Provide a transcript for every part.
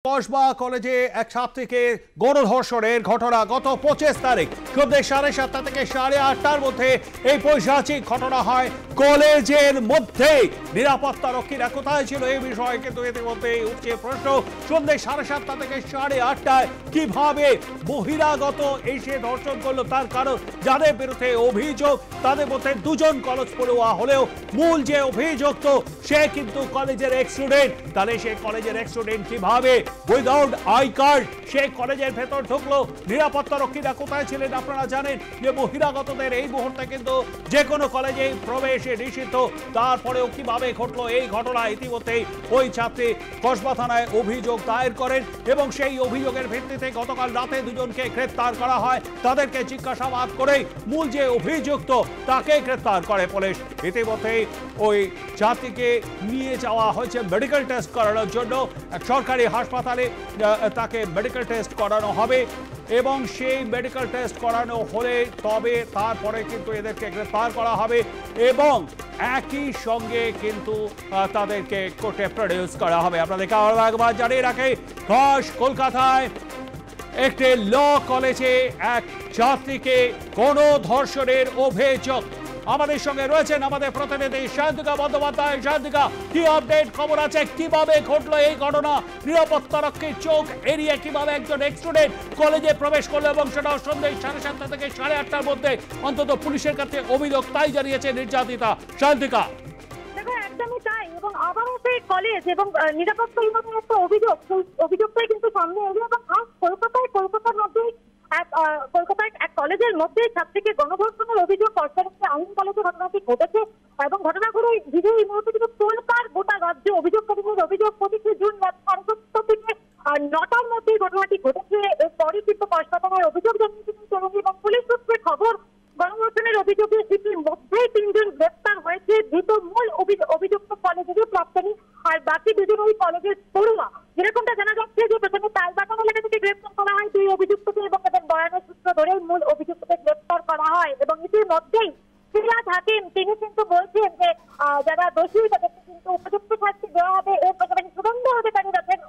কসবা কলেজে এক ছাত্রীকে গণধর্ষণের ঘটনা গত 25 তারিখ সন্ধ্যে 7:30 থেকে 8:30টার মধ্যে এই পৈশাচিক ঘটনা হয় কলেজের মধ্যে। নিরাপত্তা রক্ষীরা কোথায় ছিল এই বিষয়ে কিন্তু ইতিমধ্যে উঠছে প্রশ্ন। সন্ধ্যে 7:30 থেকে 8:30টায় কিভাবে বহিরাগত এসে ধর্ষণ করলো, তার কারণ যাদের বিরুদ্ধে অভিযোগ তাদের মধ্যে দুজন কলেজ পড়ুয়া হলেও মূল যে অভিযুক্ত সে কিন্তু কলেজের এক্স স্টুডেন্ট। তাহলে সে কলেজের এক্স স্টুডেন্ট কিভাবে উইদাউট আই কার্ড সে কলেজের ভেতর ঢুকলো? নিরাপত্তা রক্ষীরা কোথায় ছিলেন? আপনারা জানেন যে বহিরাগতদের এই মুহূর্তে কিন্তু যে কোনো কলেজে প্রবেশে নিষিদ্ধ। তারপরেও কিভাবে ঘটলো এই ঘটনা? ইতিমধ্যেই ওই ছাত্রী কসবা থানায় অভিযোগ দায়ের করেন এবং সেই অভিযোগের ভিত্তিতে গতকাল রাতে দুজনকে গ্রেফতার করা হয়। তাদেরকে জিজ্ঞাসাবাদ করে মূল যে অভিযুক্ত তাকে গ্রেফতার করে পুলিশ। ইতিমধ্যেই ওই ছাত্রীকে নিয়ে যাওয়া হয়েছে মেডিকেল টেস্ট করানোর জন্য। সরকারি হাসপাতালে তাকে মেডিকেল টেস্ট করানো হবে এবং সেই মেডিকেল টেস্ট করানো হলে তবে তারপরে কিন্তু এদেরকে গ্রেফতার করা হবে এবং একই সঙ্গে কিন্তু তাদেরকে কোর্টে প্রডিউস করা হবে। আপনাদেরকে আরো একবার জানিয়ে রাখে, কলকাতায় একটি ল কলেজে এক ছাত্রীকে গণধর্ষণের অভিযোগ। আমাদের সঙ্গে রয়েছেন আমাদের প্রতিনিধি শান্তিকা বন্দ্যোপাধ্যায়। শান্তিকা, কি আপডেট খবর আছে? কিভাবে ঘটলো এই ঘটনা? নিরাপত্তা রক্ষীর চোখ এড়িয়ে কিভাবে একজন এক্স স্টুডেন্ট কলেজে প্রবেশ করলো এবং সেটাও সন্ধ্যে 7:30 থেকে 8:30টার মধ্যে? অন্তত পুলিশের কাছে অভিযোগ তাই জানিয়েছে নির্যাতিতা। শান্তিকা, একদমই তাই, এবং আবারও সেই কলেজ এবং নিরাপত্তা বিভাগের একটা অভিযোগটাই কিন্তু সামনে এলো এবং কলকাতার মধ্যে কলকাতায় এক কলেজের মধ্যে ছাত্রীকে গণধর্ষণের অভিযোগ আইন কলেজে ঘটনাটি ঘটেছে এবং ঘটনাগুলো ঘিরে এই মুহূর্তে কিন্তু তোলপাড় গোটা রাজ্যে। অভিযোগকারীদের অভিযোগ 25 জুন রাত 7:30 থেকে 9টার মধ্যে ঘটনাটি ঘটেছে। এরপরই কিন্তু কসবা থানায় অভিযোগ জানিয়েছিলেন তরুণী এবং পুলিশ সূত্রে খবর গণধর্ষণের অভিযোগে ইতিমধ্যেই 3 জন গ্রেপ্তার হয়েছে। ধৃত মূল অভিযুক্ত কলেজের প্রাক্তনী আর বাকি দুজন ওই কলেজের পড়ুয়া। যেরকমটা জানা যাচ্ছে যে প্রথমে তালবাগান এলাকা থেকে গ্রেপ্তার করা হয় দুই অভিযুক্তকে এবং তাদের বয়ানের সূত্র ধরে মূল অভিযুক্তকে গ্রেপ্তার করা হয় এবং ইতিমধ্যেই ফিরাদ হাকিম তিনি কিন্তু বলছেন যে যারা দোষী তাদেরকে কিন্তু উপযুক্ত শাস্তি দেওয়া হবে। এর পাশাপাশি সুগন্ধ অধিকারী রাজ্যের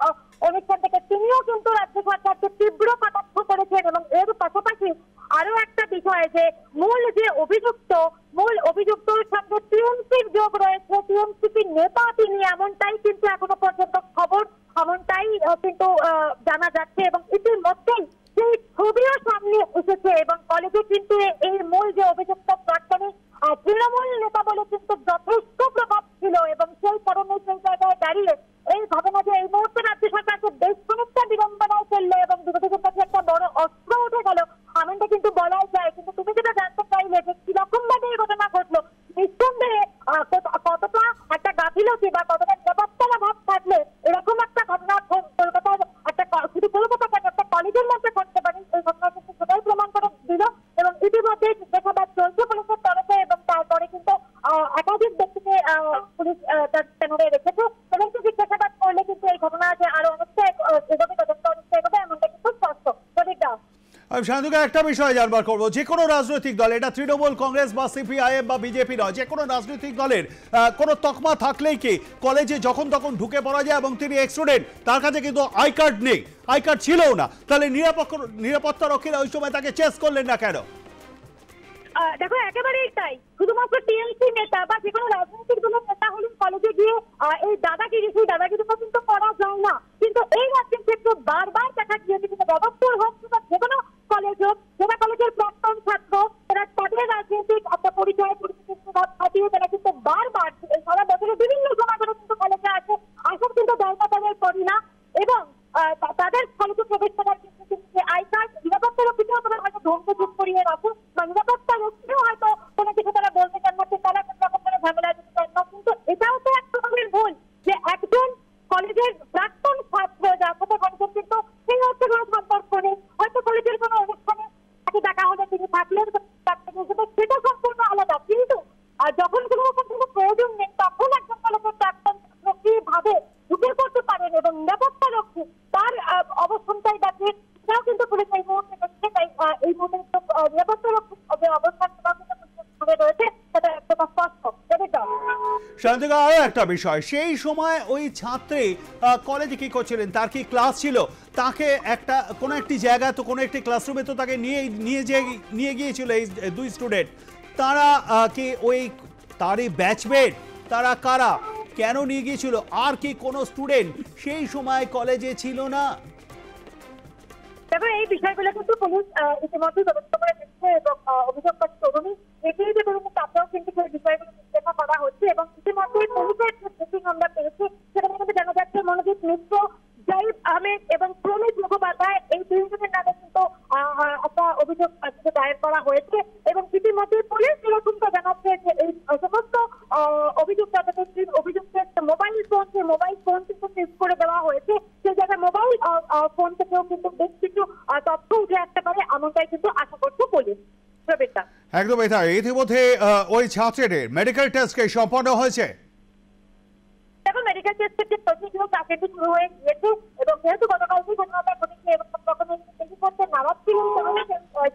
অনুষ্ঠান থেকে তিনিও কিন্তু রাজ্য সরকারকে তীব্র কটাক্ষ করেছেন এবং এর পাশাপাশি আরো একটা বিষয় যে মূল অভিযুক্তর সঙ্গে টিএমসির যোগ রয়েছে। টিএমসিপির নেতা তিনি, এমনটাই কিন্তু এখনো পর্যন্ত খবর, এমনটাই কিন্তু জানা যাচ্ছে এবং ইতিমধ্যেই সেই ছবিও সামনে এসেছে এবং কলেজে কিন্তু এই মূল যে অভিযুক্ত প্রাক্তনী তৃণমূল নেতা বলে কিন্তু যথেষ্ট প্রভাব ছিল এবং সেই কারণে সেই জায়গায় দাঁড়িয়ে এই ঘটনা যে এই মুহূর্তে রাজ্য সরকারকে বেশ খানিকটা বিড়ম্বনায় ফেললো এবং বিরোধীদের কাছে একটা বড় অস্ত্র উঠে গেল, এমনটা কিন্তু বলাই যায়। কিন্তু তুমি যেটা জানতে চাইলে যে কিরকম ভাবে এই ঘটনা ঘটলো, নিঃসন্দেহে কতটা একটা গাফিলতি বা কতটা নিরাপত্তার অভাব থাকলে এরকম একটা ঘটনা কলকাতার একটা শুধু কলকাতা কেন একটা কলেজের মধ্যে ঘটতে পারে, এই ঘটনা কিন্তু সেটাই প্রমাণ করে দিল এবং ইতিমধ্যে জিজ্ঞাসাবাদ চলছে পুলিশের তরফে এবং তারপরে কিন্তু একাধিক ব্যক্তিকে পুলিশ ট্যানারে রেখেছে এবং জিজ্ঞাসাবাদ করলে কিন্তু এই ঘটনা যে আরো অনেকটা এগোবে, তদন্ত অনেকটা এগোবে, এমনটা কিন্তু স্পষ্ট। আমি শান্তকা একটা বিষয় জানবার করবো, যে কোনো রাজনৈতিক দল, এটা তৃণমূল কংগ্রেস বা সিপিআইএম বা বিজেপি নয়, যে কোনো রাজনৈতিক দলের কোনো তকমা থাকলেই কি কলেজে যখন তখন ঢুকে পড়া যায় এবং তিনি এক্স স্টুডেন্ট, তার কাছে কিন্তু আই কার্ড নেই, আই কার্ড ছিলও না, তাহলে নিরাপত্তা রক্ষীরা ওই সময় তাকে চেস করলেন না কেন? দেখো একেবারেই তাই, শুধুমাত্র টিএমসি নেতা বা যে কোনো রাজনৈতিক দলের নেতা হলেন কলেজে গিয়ে এই সেই দাদাগিরিটা কিন্তু করা যায় না। কিন্তু এই রাজ্যের ক্ষেত্রে বারবার দেখা গিয়েছে কিন্তু রবটপুর হোক বা যে কোনো কলেজ হোক, যেটা কলেজের প্রাক্তন ছাত্র তারা তাদের রাজনৈতিক একটা পরিচয় পরিচিতি খাটিয়ে তারা কিন্তু বারবার সারা বছরের বিভিন্ন সময় করে কিন্তু কলেজে আসার কিন্তু দরকার তাদের করি না এবং তাদের কলেজে প্রবেশ করার কিন্তু আই কার্ড নিরাপত্তা রক্ষীরাও তাদের হয়তো ধমকে চুপ করিয়ে রাখে বা নিরাপত্তা রক্ষীরাও হয়তো কোনো কিছু তারা বলতে চান না, তারা কোনো রকম করে ঝামেলা দিতে চান না। কিন্তু এটাও তো এক রকমের ভুল যে একজন কলেজের প্রাক্তন ছাত্র যার সাথে কলেজের কিন্তু সেই হচ্ছে কোনো সম্পর্ক নেই, হয়তো কলেজের কোনো অনুষ্ঠানে তাকে দেখা হলে তিনি থাকলেন, সেটা সম্পূর্ণ আলাদা। কিন্তু যখন কোনো রকম কোনো প্রয়োজন নেই তখন একজন কলেজের প্রাক্তন ছাত্র কিভাবে ঢুকে পড়তে পারেন এবং নিরাপত্তা রক্ষী তার অবস্থানটাই দেখে, সেটাও কিন্তু পুলিশ এই মুহূর্তে দেখছে। তাই এই মুহূর্তে নিরাপত্তা রক্ষী অবস্থান রয়েছে সেটা একটা স্পষ্ট। শান্তিকা, আরো একটা বিষয়, সেই সময় ওই ছাত্রী কলেজে কি করছিলেন, তার কি ক্লাস ছিল, তাকে একটা কোনো একটি জায়গায় তো কোনো একটি ক্লাসরুমে তো তাকে নিয়ে গিয়েছিল এই দুই স্টুডেন্ট, তারা কি ওই তারই ব্যাচমেট, তারা কারা, কেন নিয়ে গিয়েছিল, আর কি কোনো স্টুডেন্ট সেই সময় কলেজে ছিল না? দেখো, এই বিষয়গুলো কিন্তু পুলিশ ইতিমধ্যে তদন্ত করে দেখছে এবং অভিযোগকারী তরুণী এগিয়ে যে তরুণী তাকেও কিন্তু সেই বিষয়গুলো জিজ্ঞাসা করা হচ্ছে এবং ইতিমধ্যে পুলিশের যে ব্রিফিং আমরা পেয়েছি সেখানে কিন্তু জানা যাচ্ছে মনোজিৎ মিশ্র, জাহিদ আহমেদ এবং প্রমিত মুখোপাধ্যায় এই তিনজনের নামে কিন্তু একটা অভিযোগ দায়ের করা হয়েছে এবং ইতিমধ্যে পুলিশ এরকমটা জানাচ্ছে যে এই সমস্ত অভিযুক্তের মোবাইল ফোন কিন্তু সিজ করে দেওয়া হয়েছে। সেই জায়গায় মোবাইল ফোন থেকেও কিন্তু বেশ কিছু তথ্য উঠে আসতে পারে, এমনটাই কিন্তু আশা করছে পুলিশ। একদম তাই। ইতিমধ্যে ওই ছাত্রীদের মেডিকেল টেস্ট কি সম্পন্ন হয়েছে? দেখো, মেডিকেল টেস্টের যে প্রসিডিউর তা কিন্তু শুরু হয়ে গিয়েছে এবং যেহেতু গতকালই ঘটনাটা ঘটেছে এবং তখন করতে নারাজ ছিলেন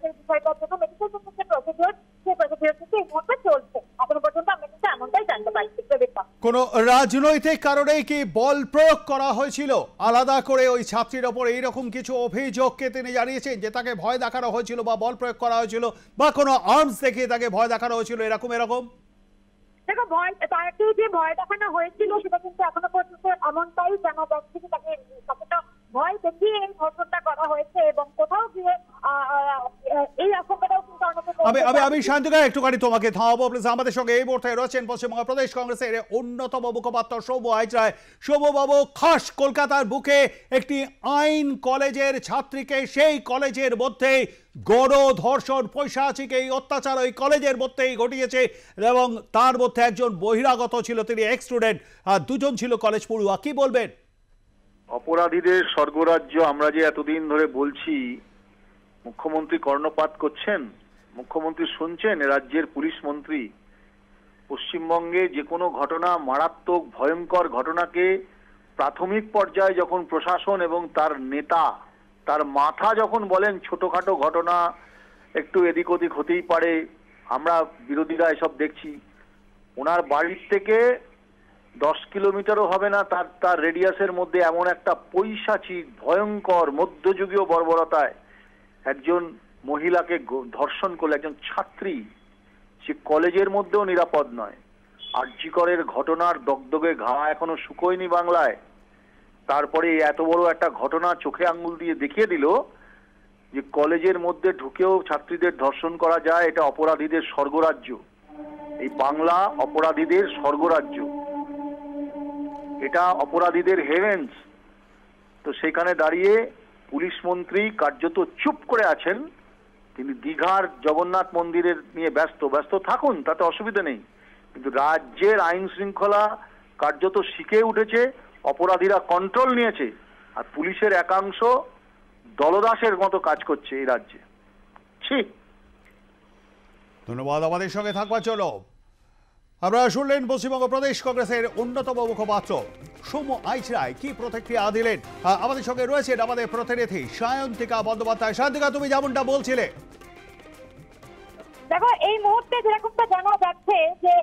সেই বিষয়টার জন্য মেডিকেল টেস্টের যে প্রসিডিউর সেই প্রসিডিউর কিন্তু এই মুহূর্তে চলছে। এখনো পর্যন্ত আমরা কিন্তু এমনটাই জানতে পারছি। কোন রাজনৈতিক কারণে কি বল প্রয়োগ করা হয়েছিল আলাদা করে ওই ছাত্রীর ওপর, এইরকম কিছু অভিযোগকে তিনি জানিয়েছেন যে তাকে ভয় দেখানো হয়েছিল বা বল প্রয়োগ করা হয়েছিল বা কোনো আর্মস দেখিয়ে তাকে ভয় দেখানো হয়েছিল, এরকম? দেখো, তাকে যে ভয় দেখানো হয়েছিল সেটা কিন্তু এখনো পর্যন্ত এমনটাই জানা যাচ্ছে যে তাকে কতটা ভয় দেখিয়ে এই ঘটনাটা করা হয়েছে এবং কোথাও গিয়ে এই আশঙ্কাটাও কিন্তু আমি শান্তিকা একটুখানি তোমাকে থামাবো প্লিজ। আমাদের সঙ্গে এই মুহূর্তে রয়েছেন পশ্চিমবঙ্গ প্রদেশ কংগ্রেসের অন্যতম মুখপাত্র সৌম্য আইচরায়। সৌম্যবাবু, খাস কলকাতার বুকে একটি আইন কলেজের ছাত্রীকে সেই কলেজের মধ্যে গণধর্ষণ, পৈশাচিক এই অত্যাচার ওই কলেজের মধ্যেই ঘটিয়েছে এবং তার মধ্যে একজন বহিরাগত ছিল, তিনি এক্স স্টুডেন্ট, আর দুজন ছিল কলেজ পড়ুয়া। কি বলবেন? অপরাধীদের স্বর্গরাজ্য আমরা যে এতদিন ধরে বলছি, মুখ্যমন্ত্রী কর্ণপাত করছেন, মুখ্যমন্ত্রী শুনছেন, রাজ্যের পুলিশ মন্ত্রী। পশ্চিমবঙ্গে যে কোনো ঘটনা, মারাত্মক ভয়ঙ্কর ঘটনাকে প্রাথমিক পর্যায়ে যখন প্রশাসন এবং তার নেতা, তার মাথা যখন বলেন ছোটখাটো ঘটনা একটু এদিক ওদিক হতেই পারে, আমরা বিরোধীরা এসব দেখছি, ওনার বাড়ির থেকে 10 কিলোমিটারও হবে না তার রেডিয়াসের মধ্যে এমন একটা পৈশাচিক ভয়ঙ্কর মধ্যযুগীয় বর্বরতায় একজন মহিলাকে ধর্ষণ করলে, একজন ছাত্রী, সে কলেজের মধ্যেও নিরাপদ নয়। আরজিকরের ঘটনার দগদগে ঘা এখনো শুকোয়নি বাংলায়, তারপরে এত বড় একটা ঘটনা চোখে আঙ্গুল দিয়ে দেখিয়ে দিল যে কলেজের মধ্যে ঢুকেও ছাত্রীদের ধর্ষণ করা যায়। এটা অপরাধীদের স্বর্গরাজ্য, এই বাংলা অপরাধীদের স্বর্গরাজ্য, এটা অপরাধীদের হেভেন্স। তো সেখানে দাঁড়িয়ে পুলিশ মন্ত্রী কার্যত চুপ করে আছেন। তিনি দীঘার জগন্নাথ মন্দিরের নিয়ে ব্যস্ত থাকুন, তাতে অসুবিধা নেই, কিন্তু রাজ্যের আইন শৃঙ্খলা কার্যত শিখে উঠেছে, অপরাধীরা কন্ট্রোল নিয়েছে, আর পুলিশের একাংশ দলদাসের মতো কাজ করছে এই রাজ্যে। ঠিক। ধন্যবাদ আমাদের সঙ্গে থাকবার জন্য। আপনারা শুনলেন পশ্চিমবঙ্গ প্রদেশ কংগ্রেসের অন্যতম মুখপাত্র সৌম্য আইচরায় কি প্রতিক্রিয়া দিলেন। আমাদের সঙ্গে রয়েছেন আমাদের প্রতিনিধি সায়ন্তিকা বন্দ্যোপাধ্যায়। সায়ন্তিকা, তুমি যেমনটা বলছিলে, দেখো, এই মুহূর্তে যেরকমটা জানা যাচ্ছে যে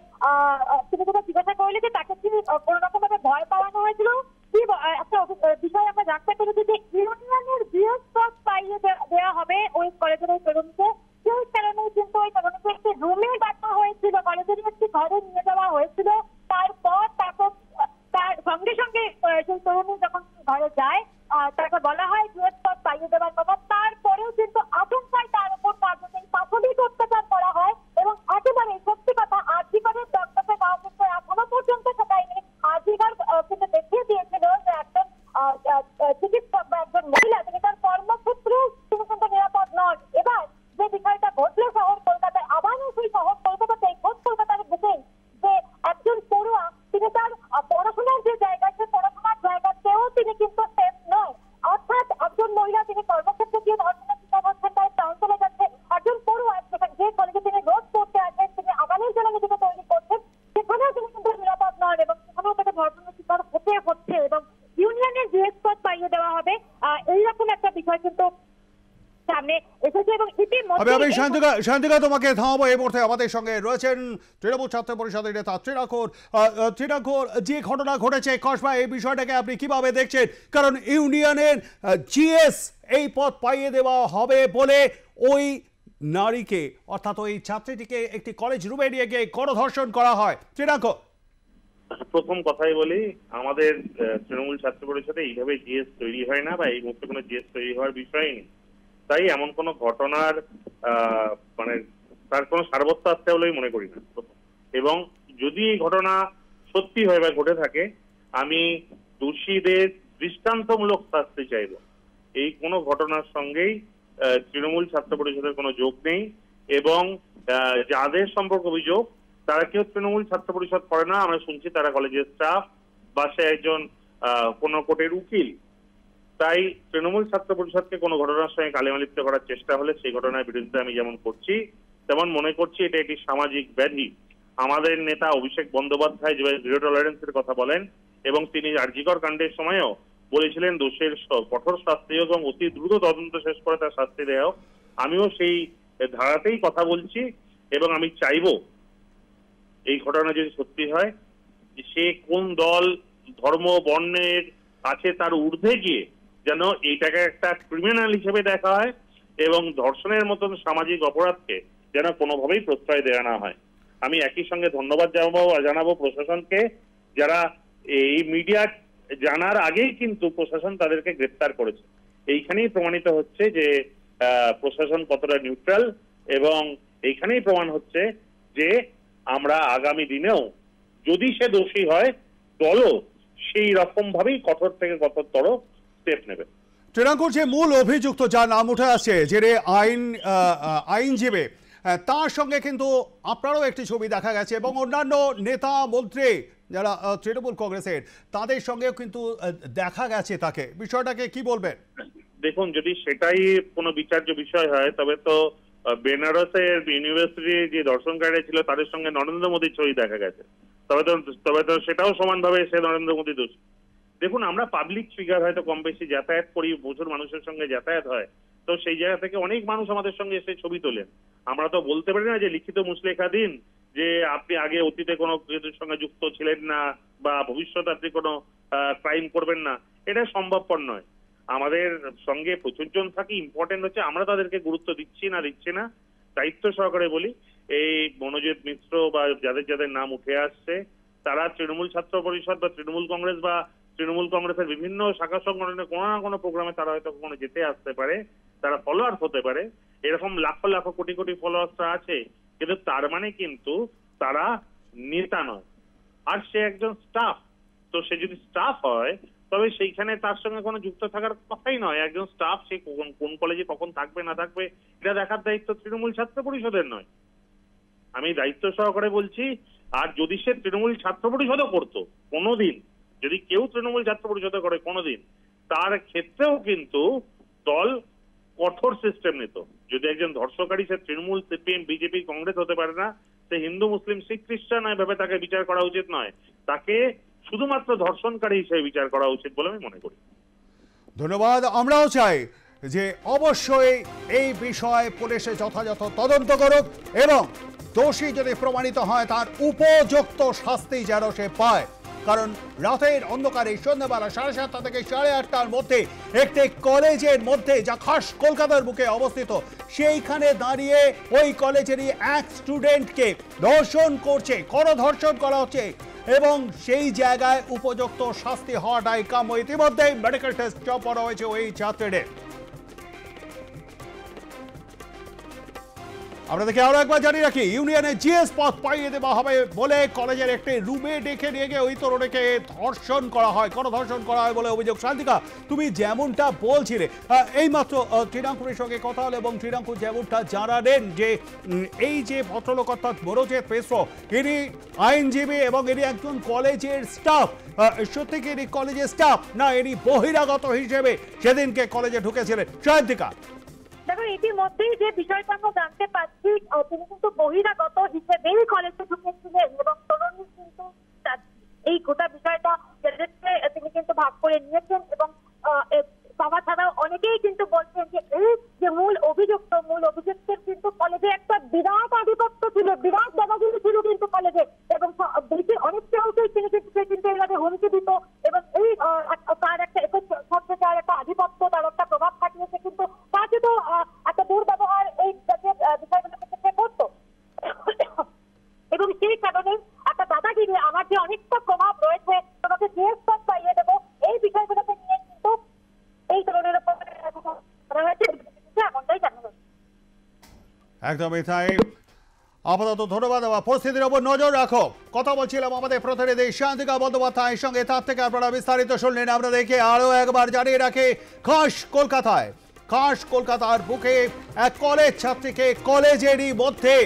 তুমি যেটা জিজ্ঞাসা করলে যে তাকে কি কোনো রকম ভাবে ভয় পাওয়ানো হয়েছিল, কি একটা বিষয় আমরা জানতে পেরেছি যে ইউনিয়নের বৃহস্পতি পাইয়ে দেওয়া হবে ওই কলেজের ওই তরুণীকে। সেই কারণে কিন্তু ওই তরুণীকে একটি রুমে ডাকা হয়েছিল, কলেজের একটি ঘরে নিয়ে যাওয়া হয়েছিল। তারপর তার সঙ্গে সঙ্গে সেই তরুণী যখন ঘরে যায় তাকে বলা হয় বৃহস্পতি পাইয়ে দেওয়ার কথা। তারপরেও কিন্তু আচমকাই তার উপর প্রাথমিক অত্যাচার করা হয় এবং একেবারে সত্যি কথা আরজিকরের দপ্তরে না কিন্তু এখনো পর্যন্ত সেটাইনি। আরজিকর কিন্তু দেখিয়ে দিয়েছিল যে একজন চিকিৎসক বা একজন মহিলা তিনি তার কর্মক্ষেত্রেও তিনি কিন্তু নিরাপদ নন। এবার যে বিষয়টা ঘটলো শহর কলকাতায়, আবারও সেই শহর কলকাতাতে খোঁজ কলকাতার বুকেই যে একজন পড়ুয়া তিনি তার পড়াশোনার যে জায়গা, সে পড়াশোনার জায়গাতেও তিনি কিন্তু সেফ নয়। অর্থাৎ একজন মহিলা তিনি কর্মক্ষেত্রে গিয়ে ধর্ষণের শিকার হচ্ছেন, তার প্রাণ চলে যাচ্ছে। একজন পড়ুয়া যে কলেজে তিনি রোজ পড়তে আসেন, তিনি আগামীর জন্য নিজেকে তৈরি করছেন, সেখানেও তিনি কিন্তু নিরাপদ নন এবং সেখানেও তাকে ধর্ষণের শিকার হচ্ছে এবং ইউনিয়নের বৃহস্পতি পাইয়ে দেওয়া হবে, এইরকম একটা বিষয় কিন্তু সামনে এসেছে এবং আমি শান্তিকা তোমাকে থামাবো। এই মুহূর্তে আমাদের সঙ্গে রয়েছেন তৃণমূল ছাত্র পরিষদের নেতা তৃণাঙ্কুর, যে ঘটনা ঘটেছে কসবা, এই বিষয়টাকে আপনি কিভাবে দেখছেন? কারণ ইউনিয়নের জিএস এই পদ পাইয়ে দেওয়া হবে বলে ওই নারীকে, অর্থাৎ ওই ছাত্রীটিকে একটি কলেজ রুমে নিয়ে গিয়ে গণধর্ষণ করা হয়। তৃণাঙ্কুর, প্রথম কথাই বলি, আমাদের তৃণমূল ছাত্র পরিষদে এইভাবে জিএস তৈরি হয় না, বা এই মুহূর্তে কোনো জিএস তৈরি হওয়ার বিষয় নেই। তাই এমন কোনো ঘটনার মানে তার কোনো সারবত্য আছে বলেই মনে করি না। এবং যদি এই ঘটনা সত্যি হয় বা ঘটে থাকে, আমি দোষীদের দৃষ্টান্তমূলক শাস্তি চাইব। এই কোনো ঘটনার সঙ্গেই তৃণমূল ছাত্র পরিষদের কোনো যোগ নেই, এবং যাদের সম্পর্কে অভিযোগ তারা কেউ তৃণমূল ছাত্র পরিষদ করে না। আমরা শুনছি তারা কলেজের স্টাফ বা সে একজন কোনো কোর্টের উকিল। তাই তৃণমূল ছাত্র পরিষদকে কোনো ঘটনার সঙ্গে কালিমালিপ্ত করার চেষ্টা হলে সেই ঘটনার বিরুদ্ধে আমি যেমন করছি তেমন মনে করছি এটা একটি সামাজিক ব্যাধি। আমাদের নেতা অভিষেক বন্দ্যোপাধ্যায় যেভাবে জিরো টলারেন্সের কথা বলেন, এবং তিনি আরজিকর কাণ্ডের সময়ও বলেছিলেন দোষের কঠোর শাস্তি এবং অতি দ্রুত তদন্ত শেষ করে তার শাস্তি দেওয়া হোক, আমিও সেই ধারাতেই কথা বলছি। এবং আমি চাইবো এই ঘটনা যদি সত্যি হয়, সে কোন দল ধর্ম বর্ণের আছে তার ঊর্ধ্বে গিয়ে যেন এইটাকে একটা ক্রিমিনাল হিসেবে দেখা হয়, এবং ধর্ষণের মতন সামাজিক অপরাধকে যেন কোনোভাবেই প্রশ্রয় দেওয়া না হয়। আমি একই সঙ্গে ধন্যবাদ জানাবো প্রশাসনকে, যারা এই মিডিয়া জানার আগেই কিন্তু প্রশাসন তাদেরকে গ্রেপ্তার করেছে। এইখানেই প্রমাণিত হচ্ছে যে প্রশাসন কতটা নিউট্রাল, এবং এইখানেই প্রমাণ হচ্ছে যে আমরা আগামী দিনেও যদি সে দোষী হয়, দলও সেই রকম ভাবেই কঠোর থেকে কঠোরতর স্টেপ নেবে। তৃণাঙ্কুর, যে মূল অভিযুক্ত যার নাম উঠে আসছে, যে আইনজীবী, তার সঙ্গে কিন্তু আপনারও একটি ছবি দেখা গেছে, এবং অন্যান্য নেতা মন্ত্রী যারা তৃণমূল কংগ্রেসের তাদের সঙ্গেও কিন্তু দেখা গেছে তাকে। বিষয়টাকে কি বলবেন? দেখুন, যদি সেটাই কোনো বিচার্য বিষয় হয় তবে তো বেনারসের ইউনিভার্সিটির যে দর্শনকারীরা ছিল তাদের সঙ্গে নরেন্দ্র মোদীর ছবি দেখা গেছে, তবে তো সেটাও সমানভাবে সে নরেন্দ্র মোদী দোষী। দেখুন, আমরা পাবলিক ফিগার হয়তো কম বেশি যাতায়াত করি, প্রচুর মানুষের সঙ্গে যাতায়াত হয়, তো সেই জায়গা থেকে অনেক মানুষ আমাদের সঙ্গে এসে ছবি তোলেন। আমরা তো বলতে পারি না যে লিখিত মুচলেখা দিন যে আপনি আগে অতীতে কোনো কিছুর সঙ্গে যুক্ত ছিলেন না বা ভবিষ্যতে আপনি কোনো ক্রাইম করবেন না, এটা সম্ভবপর নয়। আমাদের সঙ্গে প্রচুর জন থাকে, ইম্পর্টেন্ট হচ্ছে আমরা তাদেরকে গুরুত্ব দিচ্ছি না। দায়িত্ব সহকারে বলি, এই মনোজিৎ মিশ্র বা যাদের নাম উঠে আসছে তারা তৃণমূল ছাত্র পরিষদ বা তৃণমূল কংগ্রেস বা তৃণমূল কংগ্রেসের বিভিন্ন শাখা সংগঠনের কোনো না কোনো প্রোগ্রামে তারা হয়তো কখনো যেতে আসতে পারে, তারা ফলোয়ার্স হতে পারে, এরকম লাখো লাখো কোটি কোটি ফলোয়ার্সরা আছে, কিন্তু তার মানে কিন্তু তারা নেতা নয়। আর সে একজন স্টাফ, তো সে যদি স্টাফ হয় তবে সেইখানে তার সঙ্গে কোনো যুক্ত থাকার কথাই নয়। একজন স্টাফ সে কোন কলেজে কখন থাকবে না থাকবে এটা দেখার দায়িত্ব তৃণমূল ছাত্র পরিষদের নয়। আমি দায়িত্ব সহকারে বলছি। আর যদি সে তৃণমূল ছাত্র পরিষদও করতো কোনোদিন, যদি কেউ তৃণমূল ছাত্র পরিষদে করে কোনোদিন, তার ক্ষেত্রেও কিন্তু দল কঠোর সিস্টেম নিত। যদি একজন ধর্ষকারী সে তৃণমূল, সিপিএম, বিজেপি, কংগ্রেস হতে পারে না, সে হিন্দু, মুসলিম, শিখ, খ্রিস্টান এভাবে তাকে বিচার করা উচিত নয়, তাকে শুধুমাত্র ধর্ষণকারী হিসেবে বিচার করা উচিত বলে আমি মনে করি। ধন্যবাদ। আমরাও চাই যে অবশ্যই এই বিষয়ে পুলিশে যথাযথ তদন্ত করুক, এবং দোষী যদি প্রমাণিত হয় তার উপযুক্ত শাস্তি যেন সে পায়। কারণ রাতের অন্ধকারে সন্ধ্যাবেলা 7:30 থেকে 8:30টার মধ্যে একটি কলেজের মধ্যে, যা খাস কলকাতার বুকে অবস্থিত, সেইখানে দাঁড়িয়ে ওই কলেজেরই এক স্টুডেন্টকে ধর্ষণ করছে, গণধর্ষণ করা হচ্ছে, এবং সেই জায়গায় উপযুক্ত শাস্তি হওয়াটাই কাম্য। ইতিমধ্যেই মেডিকেল টেস্ট করা হয়েছে ওই ছাত্রীদের। আপনাদেরকে আরো একবার জানিয়ে রাখি, ইউনিয়নে জিএস পদ পাইয়ে দেওয়া হবে বলে কলেজের একটি রুমে ডেকে নিয়ে গিয়ে ওই তরুণীকে ধর্ষণ করা হয়, গণধর্ষণ করা হয় বলে অভিযোগ। শান্তিকা, তুমি যেমনটা বলছিলে, এইমাত্র তৃণাঙ্কুরের সঙ্গে কথা হলো, এবং তৃণাঙ্কুর যেমনটা জানালেন যে এই যে ভদ্রলোক অর্থাৎ মনোজিৎ মিশ্র, ইনি আইনজীবী এবং ইনি একজন কলেজের স্টাফ। সত্যি কি ইনি কলেজের স্টাফ, না ইনি বহিরাগত হিসেবে সেদিনকে কলেজে ঢুকেছিলেন? শান্তিকা, দেখো, ইতিমধ্যেই যে বিষয়টা আমরা জানতে পারছি, তিনি কিন্তু বহিরাগত হিসেবেই কলেজে ঢুকেছিলেন, এবং তরুণী কিন্তু এই গোটা বিষয়টা তিনি কিন্তু ভাগ করে নিয়েছেন। এবং বাবা ছাড়াও অনেকেই কিন্তু বলছেন যে এই যে মূল একদমই তাই। আপাতত ধন্যবাদ। পরিস্থিতির উপর নজর রাখো। কথা বলছিলাম আমাদের প্রতিনিধি শান্তিকা বন্দ্যোপাধ্যায়ের সঙ্গে। তার থেকে আপনারা বিস্তারিত শুনলেন। আমরা দেখে আরো একবার জানিয়ে রাখি, খাস কলকাতার বুকে এক কলেজ ছাত্রীকে কলেজেরই মধ্যে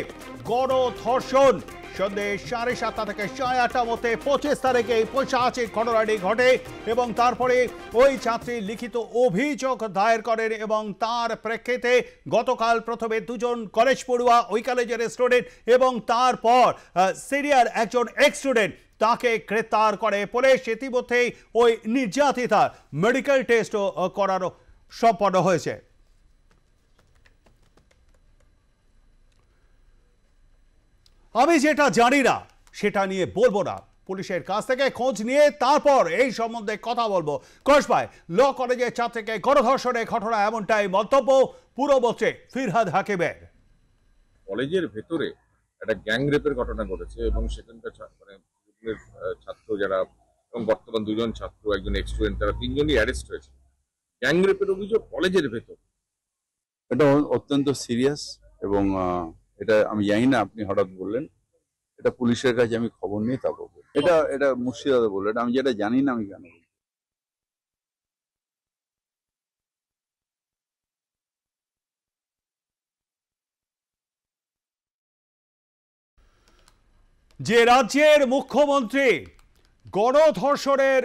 গণধর্ষণ। সন্ধ্যে 7:30 থেকে 8:30 মধ্যে 25 তারিখে এই পৈশাচিক ঘটনাটি ঘটে এবং তারপরে ওই ছাত্রী লিখিত অভিযোগ দায়ের করেন এবং তার প্রেক্ষিতে গতকাল প্রথমে 2জন কলেজ পড়ুয়া, ওই কলেজের স্টুডেন্ট, এবং তারপর সিনিয়র একজন এক্স স্টুডেন্ট, তাকে গ্রেপ্তার করে পুলিশ। ইতিমধ্যেই ওই নির্যাতিতার মেডিকেল টেস্টও করানো সম্পন্ন হয়েছে। আমি যেটা জানি না সেটা নিয়ে বলবো না, পুলিশের কাছ থেকে খোঁজ নিয়ে তারপর এই সম্বন্ধে কথা বলবো। কসবায় ল কলেজের ছাত্রীকে গণধর্ষণের ঘটনা, এমনটাই মন্তব্য পূর্ববর্তী ফিরহাদ হাকিমের। কলেজের ভেতরে একটা গ্যাং রেপের ঘটনা ঘটেছে এবং সেখানকার ছাত্র যারা, এবং বর্তমান 2জন ছাত্র, একজন এক্স স্টুডেন্ট, তারা 3জনই অ্যারেস্ট হয়েছে। গ্যাং রেপের অভিযোগ কলেজের ভেতর, এটা অত্যন্ত সিরিয়াস এবং এটা আমি জানি না, আপনি হঠাৎ বললেন, এটা পুলিশের কাছে আমি খবর নিয়ে তা বলবো। এটা মুর্শিদাবাদে বললো, এটা আমি যেটা জানি না আমি কেন বলবো। যে রাজ্যের মুখ্যমন্ত্রী গণধর্ষণের,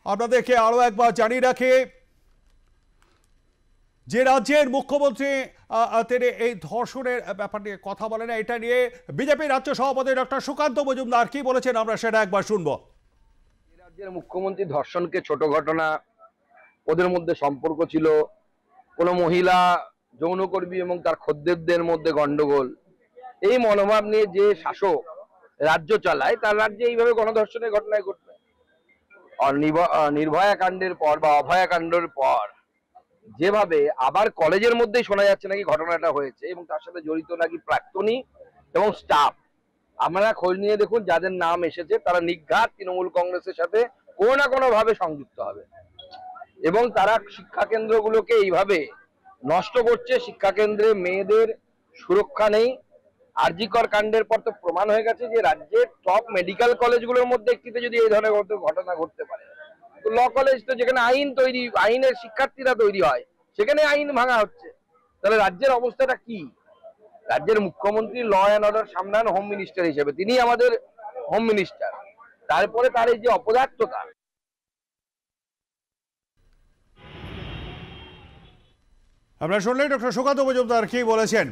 আপনাদেরকে আরো একবার জানিয়ে রাখে, যে রাজ্যের মুখ্যমন্ত্রী তিনি এই ধর্ষণের ব্যাপার নিয়ে কথা বলেন, এটা নিয়ে বিজেপি রাজ্য সভাপতি ডক্টর সুকান্ত মজুমদার কি বলেছেন আমরা সেটা একবার শুনবো। রাজ্যের মুখ্যমন্ত্রী ধর্ষণকে ছোট ঘটনা, ওদের মধ্যে সম্পর্ক ছিল, কোনো মহিলা যৌনকর্মী এবং তার খদ্দেরদের মধ্যে গন্ডগোল, এই মনোভাব নিয়ে যে শাসক রাজ্য চালায়, তার রাজ্যে এইভাবে গণধর্ষণের ঘটনায় ঘটবে। নির্ভয়া কাণ্ডের পর বা অভয়া কাণ্ডের পর যেভাবে আবার কলেজের মধ্যেই শোনা যাচ্ছে নাকি ঘটনাটা হয়েছে এবং তার সাথে জড়িত নাকি প্রাক্তনী এবং স্টাফ, আপনারা খোঁজ নিয়ে দেখুন, যাদের নাম এসেছে তারা নির্ঘাত তৃণমূল কংগ্রেসের সাথে কোনো না কোনো ভাবে সংযুক্ত হবে এবং তারা শিক্ষা কেন্দ্রগুলোকে এইভাবে নষ্ট করছে। শিক্ষা কেন্দ্রে মেয়েদের সুরক্ষা নেই। আরজিকর কাণ্ডের পর তো প্রমাণ হয়ে গেছে যে রাজ্যের টপ মেডিকেল কলেজগুলোর মধ্যে একটিতে যদি এই ধরনের ঘটনা ঘটতে পারে, তো ল কলেজ তো যেখানে আইনের শিক্ষার্থীরা তৈরি হয়, সেখানে আইন ভাঙা হচ্ছে, তাহলে রাজ্যের অবস্থাটা কি? রাজ্যের মুখ্যমন্ত্রী ল অ্যান্ড অর্ডার সামলান হোম মিনিস্টার হিসেবে, তিনি আমাদের হোম মিনিস্টার, তারপরে তার এই যে অপদার্থতা। আপনারা শুনলেন ডক্টর সুকান্ত মজুমদার কি বলেছেন।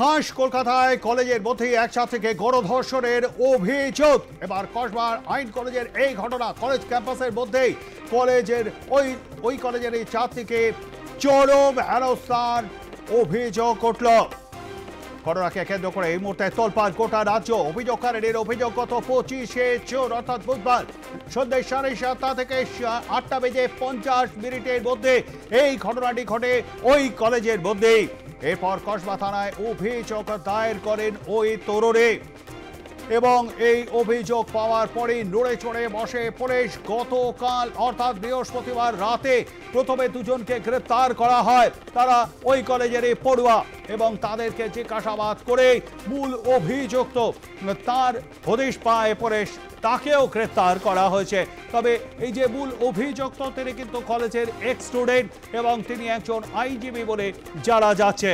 খাস কলকাতায় কলেজের মধ্যেই এক ছাত্রীকে গণধর্ষণের অভিযোগ। এবার কসবার আইন কলেজের এই ঘটনা, কলেজ ক্যাম্পাসের মধ্যেই ওই কলেজের এই ছাত্রীকে চরম হেনস্থার অভিযোগ উঠল। ঘটনাকে কেন্দ্র করে এই মুহূর্তে তোলপাড় গোটা রাজ্য। অভিযোগকারীর অভিযোগ, গত 25শে জুন অর্থাৎ বুধবার সন্ধ্যে 7:30 থেকে 8:50 মধ্যে এই ঘটনাটি ঘটে ওই কলেজের মধ্যেই। এরপর কসবা থানায় অভিযোগ দায়ের করেন ওই তরুণী এবং এই অভিযোগ পাওয়ার পরেই নড়ে চড়ে বসে পুলিশ। গতকাল অর্থাৎ বৃহস্পতিবার রাতে প্রথমে 2জনকে গ্রেপ্তার করা হয়। তারা ওই কলেজেরই পড়ুয়া এবং তাদেরকে জিজ্ঞাসাবাদ করে মূল অভিযুক্ত তার হদিশ পায় পুলিশ, তাকেও গ্রেপ্তার করা হয়েছে। তবে এই যে মূল অভিযুক্ত, তিনি কিন্তু কলেজের এক্স স্টুডেন্ট এবং তিনি একজন আইনজীবী বলে জানা যাচ্ছে।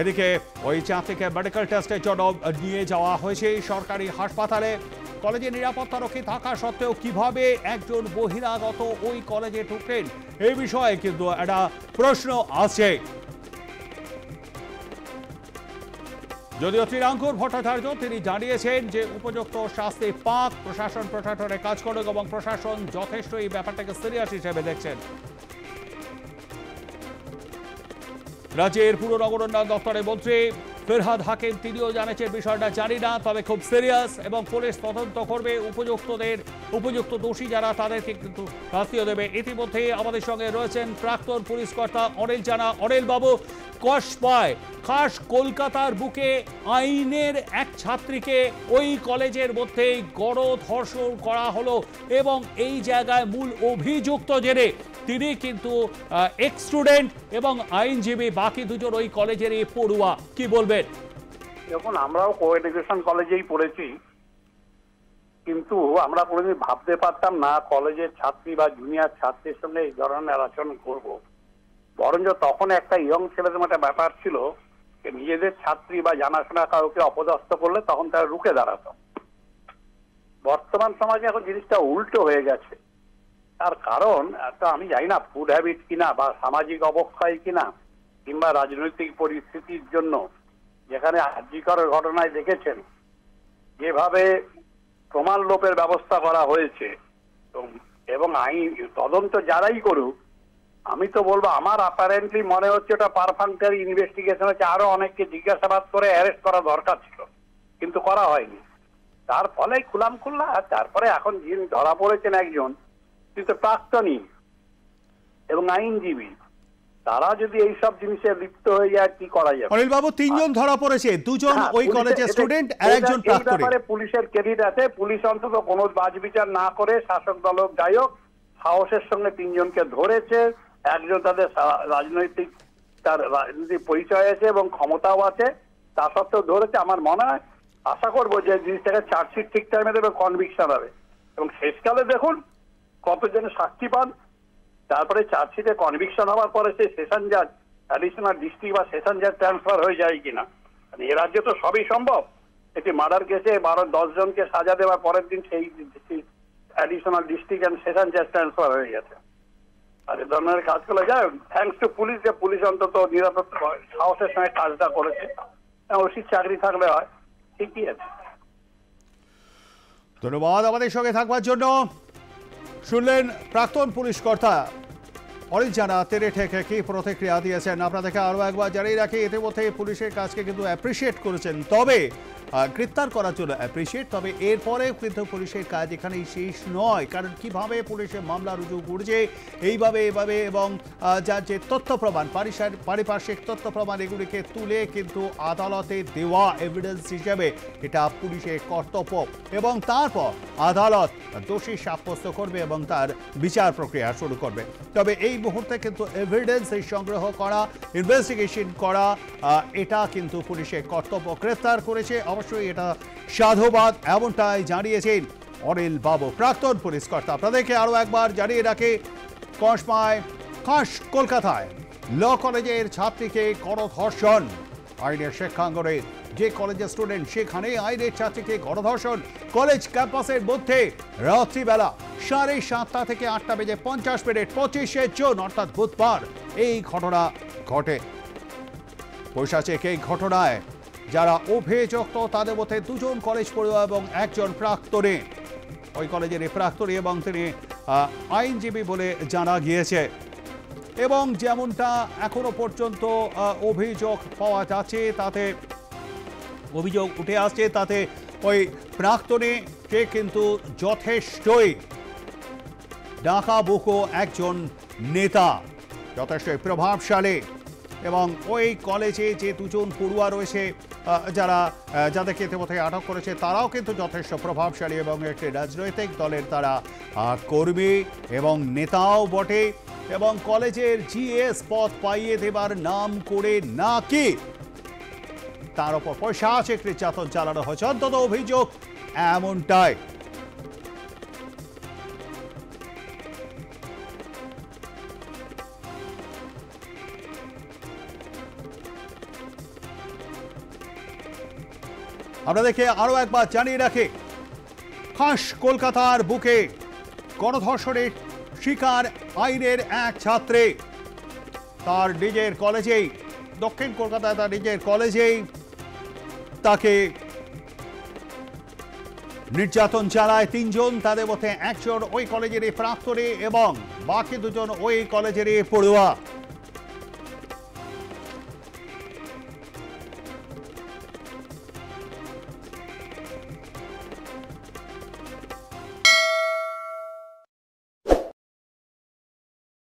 এদিকে ওই ছাত্রীকে মেডিকেল টেস্টের জন্য নিয়ে যাওয়া হয়েছে সরকারি হাসপাতালে। কলেজে নিরাপত্তারক্ষী থাকা সত্ত্বেও কিভাবে একজন বহিরাগত ওই কলেজে ঢুকলেন, এই বিষয়ে কিন্তু একটা প্রশ্ন আছে। যদিও ত্রিরাঙ্কুর ভট্টাচার্য তিনি জানিয়েছেন যে উপযুক্ত শাস্তি পাক, প্রশাসনের কাজ করুক এবং প্রশাসন যথেষ্ট এই ব্যাপারটাকে সিরিয়াস হিসেবে দেখছেন। রাজ্যের পুর নগর উন্নয়ন দপ্তরের মন্ত্রী ফেরহাদ হাকিম তিনিও জানিয়েছেন বিষয়টা জানি না, তবে খুব সিরিয়াস এবং পুলিশ তদন্ত করবে, উপযুক্ত দোষী যারা তাদেরকে কিন্তু শাস্তিও দেবে। ইতিমধ্যে আমাদের সঙ্গে রয়েছেন প্রাক্তন পুলিশ কর্তা অনিল জানা। অনিল বাবু, কসবায় খাস কলকাতার বুকে আইনের এক ছাত্রীকে ওই কলেজের মধ্যেই গণধর্ষণ করা হলো এবং এই জায়গায় মূল অভিযুক্ত জেনে তিনি কিন্তু এক্স স্টুডেন্ট এবং আইনজীবী, বাকি দুজন ওই কলেজেরই পড়ুয়া, কি বলবেন? দেখুন, আমরাও কো এডুকেশন কলেজেই পড়েছি, কিন্তু আমরা কোনোদিন ভাবতে পারতাম না কলেজের ছাত্রী বা জুনিয়র ছাত্রীর সঙ্গে এই ধরনের আচরণ করব। বরঞ্চ তখন একটা ইয়ং ছেলেদের মধ্যে ব্যাপার ছিল যে নিজেদের ছাত্রী বা জানাশোনা কাউকে অপদস্থ করলে তখন তারা রুখে দাঁড়াতো। বর্তমান সমাজে এখন জিনিসটা উল্টো হয়ে গেছে। তার কারণ তো আমি জানি না ফুড হ্যাবিট কিনা বা সামাজিক অবক্ষয় কিনা কিংবা রাজনৈতিক পরিস্থিতির জন্য, যেখানে আর্যিকরের ঘটনায় দেখেছেন যেভাবে প্রমাণ লোপের ব্যবস্থা করা হয়েছে এবং আইন তদন্ত যারাই করুক, আমি তো বলবো আমার অ্যাপারেন্টলি মনে হচ্ছে ওটা পারফাংটারি ইনভেস্টিগেশন হচ্ছে, আরো অনেককে জিজ্ঞাসাবাদ করে অ্যারেস্ট করা দরকার ছিল, কিন্তু করা হয়নি। তার ফলে খুলাম খুল্লা। তারপরে এখন যিনি ধরা পড়েছেন একজন কিন্তু প্রাক্তনী এবং আইনজীবী, তারা যদি এইসব জিনিসে লিপ্ত হয়ে যায় কি করা যাবে? অনিল বাবু, তিনজন ধরা পড়েছে, দুজন ওই কলেজের স্টুডেন্ট আর একজন প্রাক্তনী। পুলিশের ক্রেডিট আছে, পুলিশ অন্তত কোনো বাছবিচার না করে শাসক দল হোক যাই হোক সাহসের সঙ্গে তিনজনকে ধরেছে। একজন তাদের রাজনৈতিক তার রাজনৈতিক পরিচয় আছে এবং ক্ষমতাও আছে, তা সত্ত্বেও ধরেছে। আমার মনে হয়, আশা করবো যে জিনিসটাকে চার্জশিট ঠিক টাইমে দেবে, কনভিকশন হবে এবং শেষকালে দেখুন কতজন সাক্ষী পান। তারপরে চার্জশিটে কনভিকশন হওয়ার পরে সেই সেশন জাজ অ্যাডিশনাল ডিস্ট্রিক্ট বা সেশন জাজ ট্রান্সফার হয়ে যায় কিনা। এ রাজ্যে তো সবই সম্ভব। একটি মার্ডার কেসে 10 জনকে সাজা দেওয়ার পরের দিন সেই অ্যাডিশনাল ডিস্ট্রিক্ট অ্যান্ড সেশন জাজ ট্রান্সফার হয়ে গেছে। আর এ ধরনের কাজগুলো যায় থ্যাঙ্কস টু পুলিশ, যে পুলিশ অন্তত নিরাপত্তা সাহসের সঙ্গে কাজটা করেছে। ওসির চাকরি থাকলে হয়, ঠিকই আছে। ধন্যবাদ আমাদের সঙ্গে থাকবার জন্য। শুনলেন প্রাক্তন পুলিশ কর্তা অনিল জানা তেরে ঠেকে কি প্রতিক্রিয়া দিয়েছেন। আপনাদেরকে আরও একবার জানিয়ে রাখি, ইতিমধ্যে পুলিশের কাজকে কিন্তু অ্যাপ্রিসিয়েট করেছেন, তবে গ্রেপ্তার করার জন্য অ্যাপ্রিসিয়েট, তবে এরপরে কিন্তু পুলিশের কাজ এখানেই শেষ নয়। কারণ কিভাবে পুলিশের মামলা রুজু করছে এইভাবে এবং যার যে তথ্য প্রমাণ, পারিপার্শ্বিক তথ্য প্রমাণ, এগুলিকে তুলে কিন্তু আদালতে দেওয়া এভিডেন্স হিসেবে এটা পুলিশের কর্তব্য এবং তারপর আদালত দোষী সাব্যস্ত করবে এবং তার বিচার প্রক্রিয়া শুরু করবে। তবে এই মুহূর্তে কিন্তু এভিডেন্স সংগ্রহ করা, ইনভেস্টিগেশন করা, এটা কিন্তু পুলিশের কর্তব্য। গ্রেপ্তার করেছে, অবশ্যই এটা সাধুবাদ, এমনটাই জানিয়েছেন অনিল বাবু, প্রাক্তন পুলিশ কর্তা। আপনাদেরকে আরও একবার জানিয়ে রাখে, কসবায় খাস কলকাতায় ল কলেজের ছাত্রীকে গণধর্ষণ। আইনের শিক্ষাঙ্গনে যে কলেজের স্টুডেন্ট সেখানে আইনের ছাত্রীকে গণধর্ষণ। কলেজ ক্যাম্পাসের মধ্যে রাত্রিবেলা 7:30 থেকে 8:50 25শে জুন অর্থাৎ বুধবার এই ঘটনা ঘটে। পৈশাচিক এই ঘটনায় যারা অভিযুক্ত তাদের মধ্যে 2 জন কলেজ পড়ুয়া এবং 1 জন প্রাক্তনী। ওই কলেজের প্রাক্তনী এবং তিনি আইনজীবী বলে জানা গিয়েছে এবং যেমনটা এখনো পর্যন্ত অভিযোগ পাওয়া যাচ্ছে, তাতে অভিযোগ উঠে আসছে, তাতে ওই প্রাক্তনীকে কিন্তু যথেষ্টই ডাকাবুকো একজন নেতা, যথেষ্টই প্রভাবশালী এবং ওই কলেজে যে 2 জন পড়ুয়া রয়েছে যাদেরকে ইতিমধ্যে আটক করেছে তারাও কিন্তু যথেষ্ট প্রভাবশালী এবং একটি রাজনৈতিক দলের তারা কর্মী এবং নেতাও বটে এবং কলেজের জিএস পদ পাইয়ে দেবার নাম করে নাকি তার উপর পৈশাচিক নির্যাতন চালানো হয়েছে, অন্তত অভিযোগ এমনটাই। আপনাদেরকে আরো একবার জানিয়ে রাখে, খাস কলকাতার বুকে গণধর্ষণের শিকার আইনের এক ছাত্রী। তার নিজের কলেজেই, দক্ষিণ কলকাতায় তার নিজের কলেজেই তাকে নির্যাতন চালায় 3 জন। তাদের মধ্যে 1 জন ওই কলেজেরই প্রাক্তনী এবং বাকি 2 জন ওই কলেজেরই পড়ুয়া।